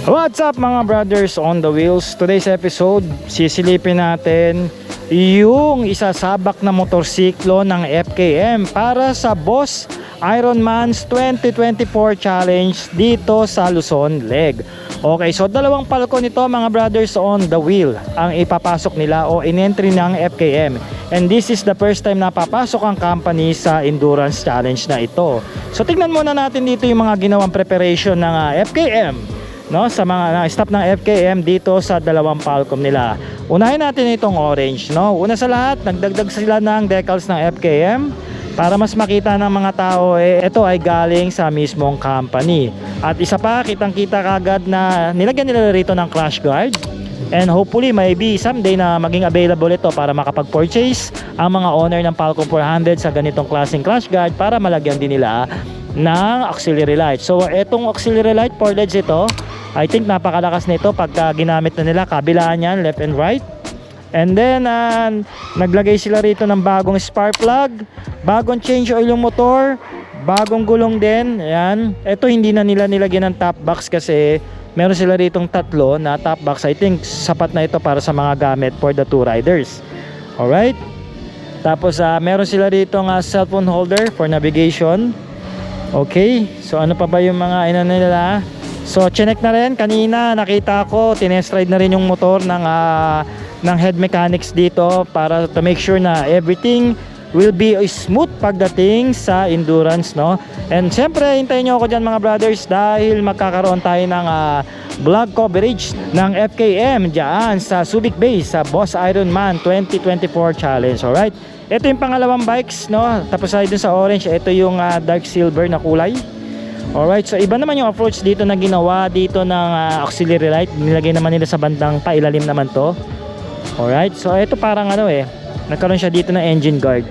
What's up mga brothers on the wheels? Today's episode, sisilipin natin yung isasabak na motorsiklo ng FKM para sa Boss Ironman's 2024 Challenge dito sa Luzon, Leg. Okay, so dalawang palko nito mga brothers on the wheel ang ipapasok nila o in-entry ng FKM. And this is the first time na papasok ang company sa endurance challenge na ito. So tignan muna natin dito yung mga ginawang preparation ng FKM, no, sa mga staff ng FKM dito sa dalawang Falcom nila. Unahin natin itong orange, no. Una sa lahat, nagdagdag sila ng decals ng FKM para mas makita ng mga tao ito ay galing sa mismong company. At isa pa, kitang-kita kagad na nilagyan nila rito ng crash guard. And hopefully maybe someday na maging available ito para makapag-purchase ang mga owner ng Falcom 400 sa ganitong klaseng crash guard para malagyan din nila ng auxiliary light. So etong auxiliary light for LEDs ito, I think napakalakas nito pagka ginamit na nila, kabilaan yan, left and right. And then naglagay sila rito ng bagong spark plug, bagong change oil yung motor, bagong gulong din. Ayan. Ito hindi na nila nilagyan ng top box kasi meron sila ritong tatlo na top box. I think sapat na ito para sa mga gamit for the two riders. Alright. Tapos meron sila ritong cellphone holder for navigation. Okay. So ano pa ba yung mga ina nila? So chinek na rin kanina, nakita ko tinest ride na rin yung motor ng head mechanics dito para to make sure na everything will be smooth pagdating sa endurance, no. And syempre hintayin nyo ako dyan mga brothers dahil magkakaroon tayo ng vlog coverage ng FKM dyan sa Subic Base sa Boss Ironman 2024 Challenge. Alright, ito yung pangalawang bikes, no. Tapos ay dun sa orange, ito yung dark silver na kulay. Alright, so iba naman yung approach dito na ginawa dito ng auxiliary light. Nilagay naman nila sa bandang pailalim naman to. Alright, so ito parang nagkaroon siya dito ng engine guard.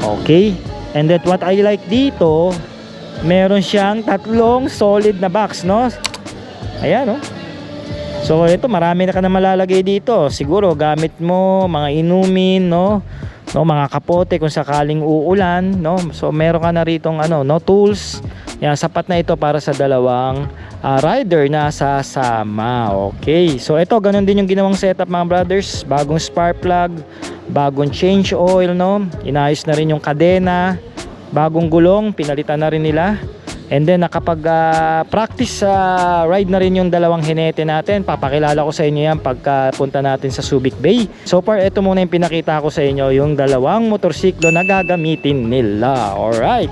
Okay, and then what I like dito, meron siyang tatlong solid na box, no. Ayan, no. So ito, marami na ka na malalagay dito. Siguro gamit mo, mga inumin, no, mga kapote kung sakaling uulan, no. So meron ka na ritong no, tools. Yan, sapat na ito para sa dalawang rider na sasama. Okay, so ito ganun din yung ginawang setup mga brothers. Bagong spark plug, bagong change oil, no. Inayos na rin yung kadena, bagong gulong pinalitan na rin nila. And then nakapag practice ride na rin yung dalawang hinete natin. Papakilala ko sa inyo yan pagka punta natin sa Subic Bay. So far ito muna yung pinakita ko sa inyo, yung dalawang motorsiklo na gagamitin nila. Alright,